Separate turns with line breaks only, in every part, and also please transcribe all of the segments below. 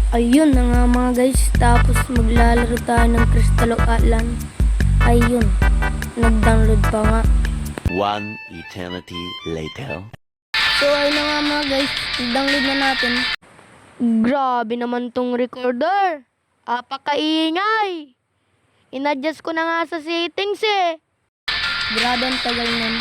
Ayun na nga mga guys, tapos maglalaro tayo ng Crystal Island. Ayun, nag-download pa nga.
One eternity later.
So ayun na nga mga guys, nag-download na natin. Grabe naman tong recorder. Apakaingay. In-adjust ko na nga sa settings eh. Grabe ang tagal nun.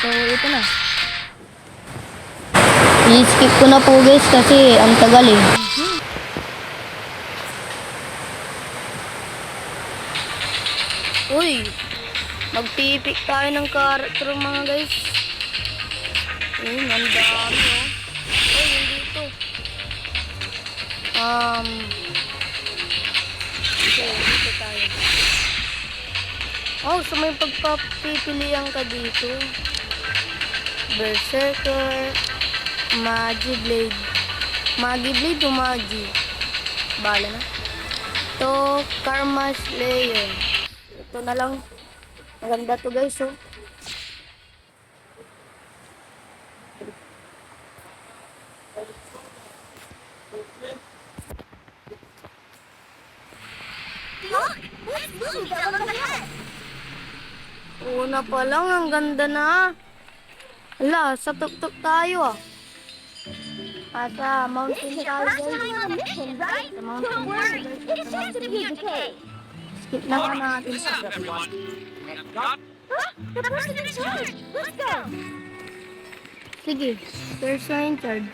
So ito na. I-skip ko na po guys kasi ang tagal eh. Uy, magpipik tayo ng character mga guys. Ayun, ang dami oh. Uy, hindi ito. Dito tayo. Oh, so may pagpapipilian ka dito. Berserker, Magi Blade. Magi Blade o Magi? Bala na. To Karma Slayer. Ito na lang. Maganda to guys oh. Una pa lang, ang ganda na. Hala, sa tuktok tayo ah. Asa, mountain tayo guys. Sa mountain tayo guys. Skip na nga natin sa sige, person in charge.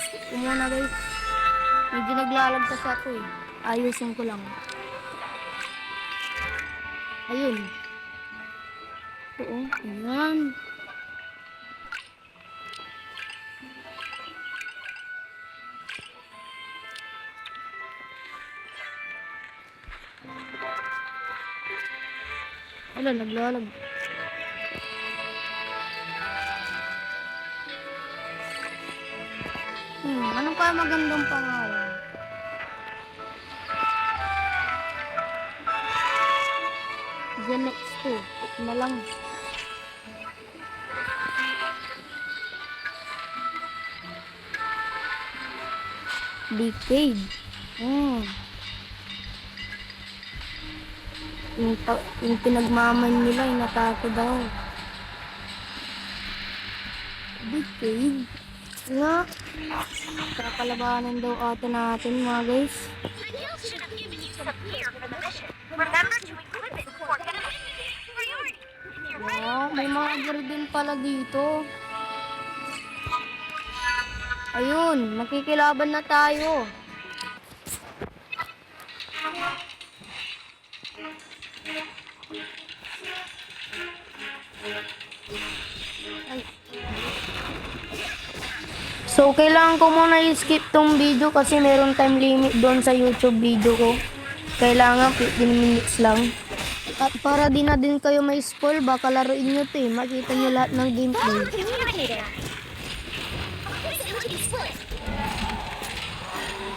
Skip ko muna guys. Medyo naglalagtas ako eh. Ayusin ko lang. Ayun. Oo, ayan. Wala, naglalag. Anong kaya magandang pangalan? The next two. Ito na lang. Decade. Yung pinagmaman nila, yung natako daw. Decade. Nga. Kakalabanan daw ata natin mga guys. Wow, may mga garden pala dito. Ayun, makikilaban na tayo. So, kailangan ko muna i-skip tong video kasi meron time limit doon sa YouTube video ko. Kailangan 15 minutes lang. At para di na din kayo may spoil, baka laruin nyo ito eh. Makita nyo lahat ng gameplay.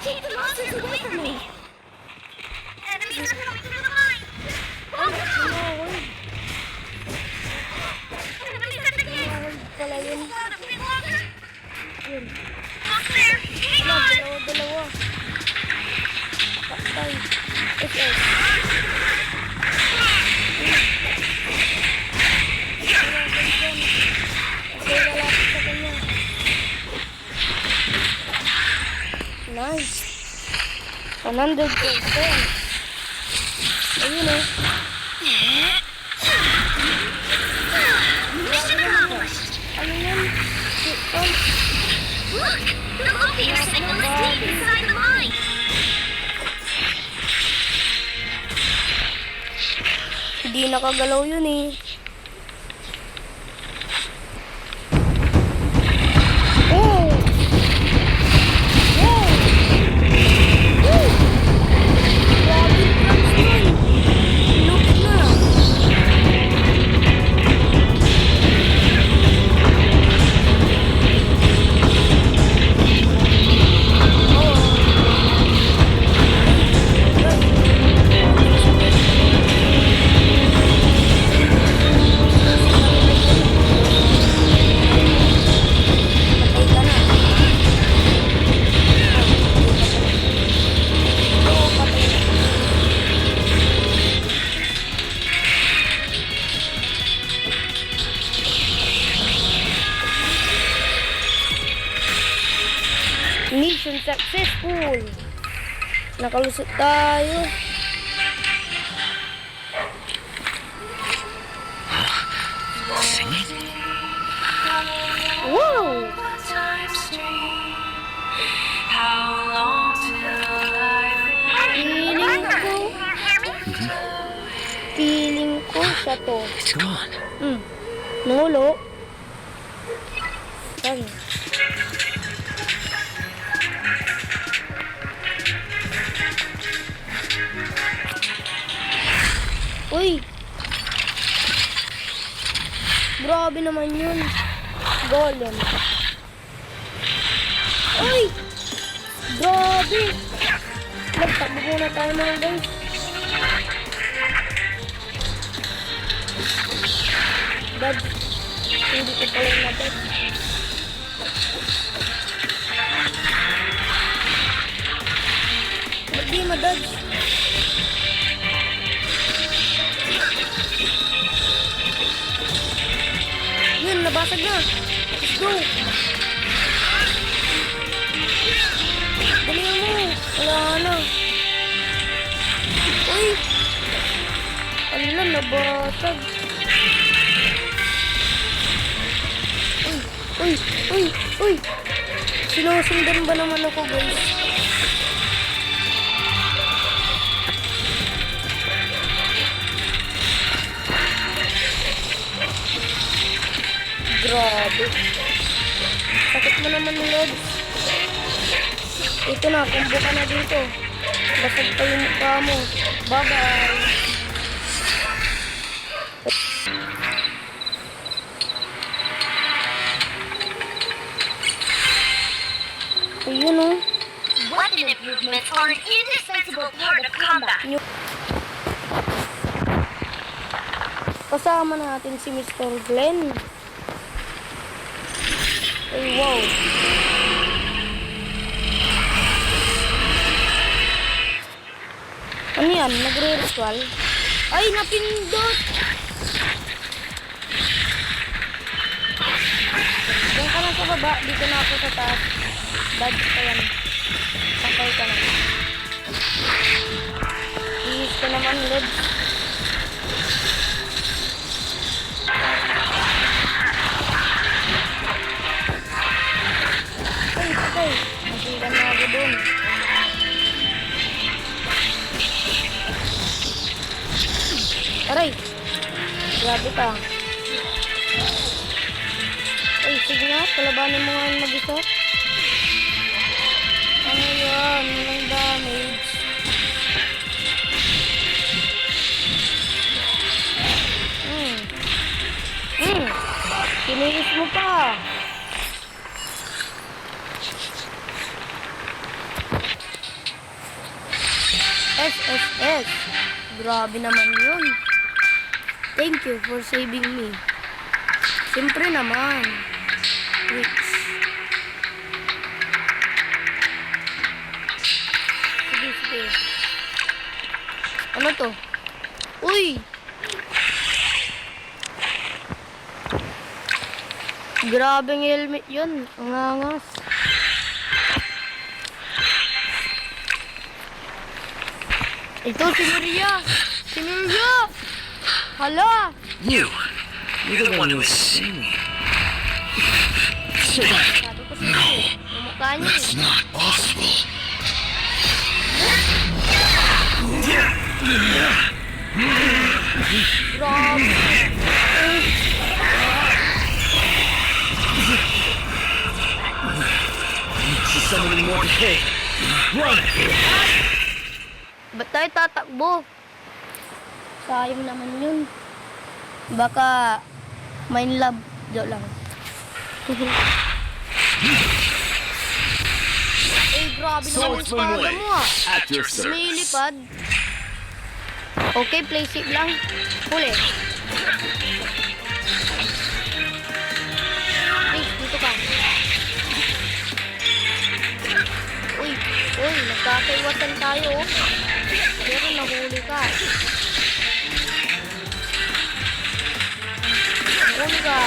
Keep the monsters away from me! Enemies are coming through the mine! Oh no! Enemies at the gate!
Pala yun.
Want a bit longer?
Yun.
Not there! Hang on!
Dalawa. Patay. SS. Nice. 100%. Ayun eh.
Mission accomplished!
Ano yan?
Look! The locator signal is deep inside the mine!
Hindi nakagalaw yun eh. Oh! Oh! Oh! Grabe yung crunch nun. Look na. Oh! Successful. Nakalusot tayo. Wow! Feeling ko siya to.
It's gone.
Nulo. Saan? Uy! Grabe naman yun. Golem. Uy! Grabe! Magtakbo muna tayo mga guys. Dad, hindi ko pala na dad. Ba't di madad? Yun, nabasag na. Let's go. Dali mo. Wala na. Uy. Ala, nabasag. Uy. Sinusundan ba naman ako, guys? Grabe. Sakit mo naman, Lods. Ito na, kumbo ka na dito. Basag pa yung mukha mo. Bye-bye. Ayun o.
Weapon improvements are an indispensable part of combat.
Kasama natin si Mr. Glenn. Ay, wow. Ano yan? Nagre-ritual? Ay, napindot! Diyan ka na sa baba. Dito na ako sa taas. Dodge ka yan. Sakay ka na. Ihis ka naman, Lods. Ay, sakay. Nasigan na ako dun. Aray! Grabe ka. Ay, sige nga. Palabanin mo nga yung mag-isa. Ano yan? Walang damage. Kiniis mo pa. SSS. Grabe naman yun. Thank you for saving me. Siyempre naman. Rich. Sige. Ano to? Uy! Grabeng helmet yun. Ang angas. Ito, si Maria! Si Maria! Hala!
You're the one who was singing.
Sabi ko siya eh. Namukha niya eh.
Not possible.
Grabe!
She's summoning more decay. Run!
Ba't tayo tatakbo? Sayang naman yun. Baka main love. Joke lang. Eh, grabe naman yung espada mo ah.
At your service.
May lipad. Okay, play safe lang. Huli. Hey, dito ka. Uy, nagkakaiwasan tayo oh. Pero nahuli ka. Nahuli ka.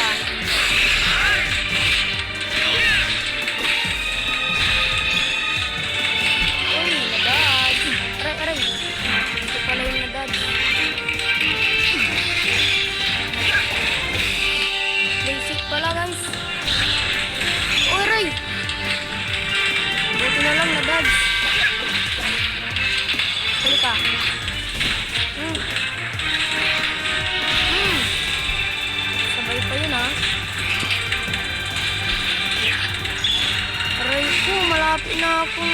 na akong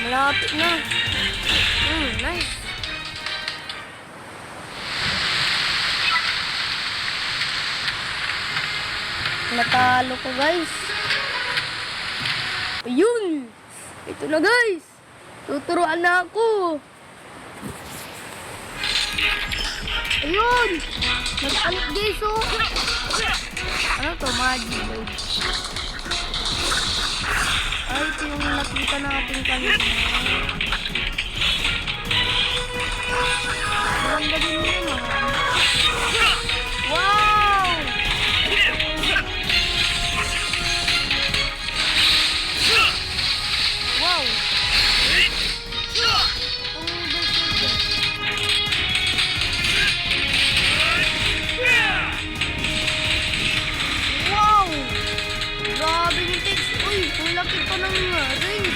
malapit na. Nice. Natalo ko, guys. Ayun. Ito na, guys. Tuturuan na ako. Ayun. Nag-alit, guys, oh. Ano to? Magic, guys. Ay, ito yung nakita natin kanina. Maganda din yun, oh. Wow! Wow! Wow! Grabe yung text. Uy, ang laki pa ng ring.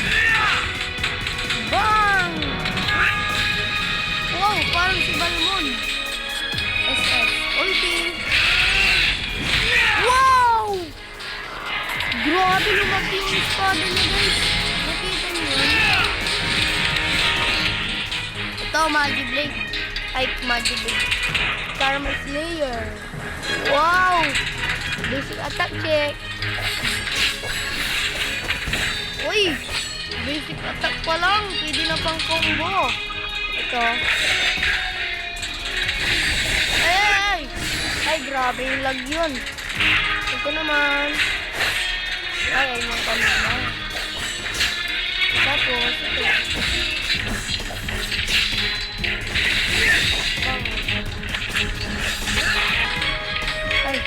Bang! Wow, parang si Balmon. SS. Ulti. Wow! Grabe lumaki yung espada niya, guys. Nakita niyo yun? Ito, Magic Blade. Ay, Magic Blade. Karma Slayer. Wow! Basic attack check. Uy! Basic attack pa lang. Pwede na pang combo. Ito. Ay! Ay, grabe yung lag yun. Ito naman. Ay, ayun yung kanina. Tapos, ito. Ay,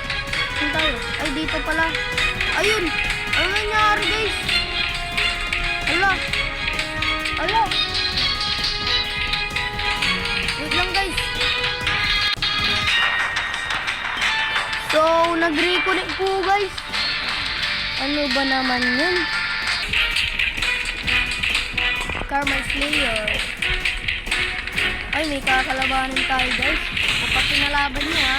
saan tayo? Ay, dito pala. Ayun! Ano nangyari, guys? Hala! Hala! Wait lang, guys. So, nag-reconnect po, guys. Ano ba naman yun? Karma Slayer. Ay, may kakalabanin tayo, guys. Kapag pinalaban niyo, ha?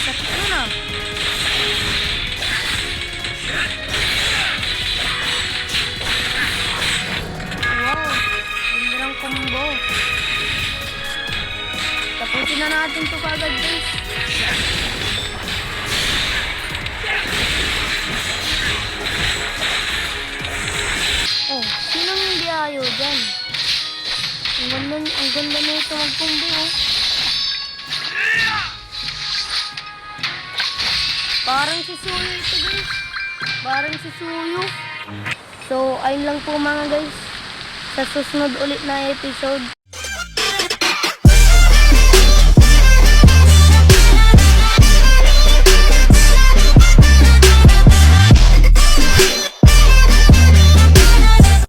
Sakit yun, ah. Wow, ganda ng combo. Tapusin na natin ito kagad, guys. Oh, sinong hindi ayaw dyan? Ang ganda na ito mag-combo, oh. Parang si Suyo ito, guys. Parang si Suyo. So, ayun lang po mga guys. Sa susunod ulit na episode.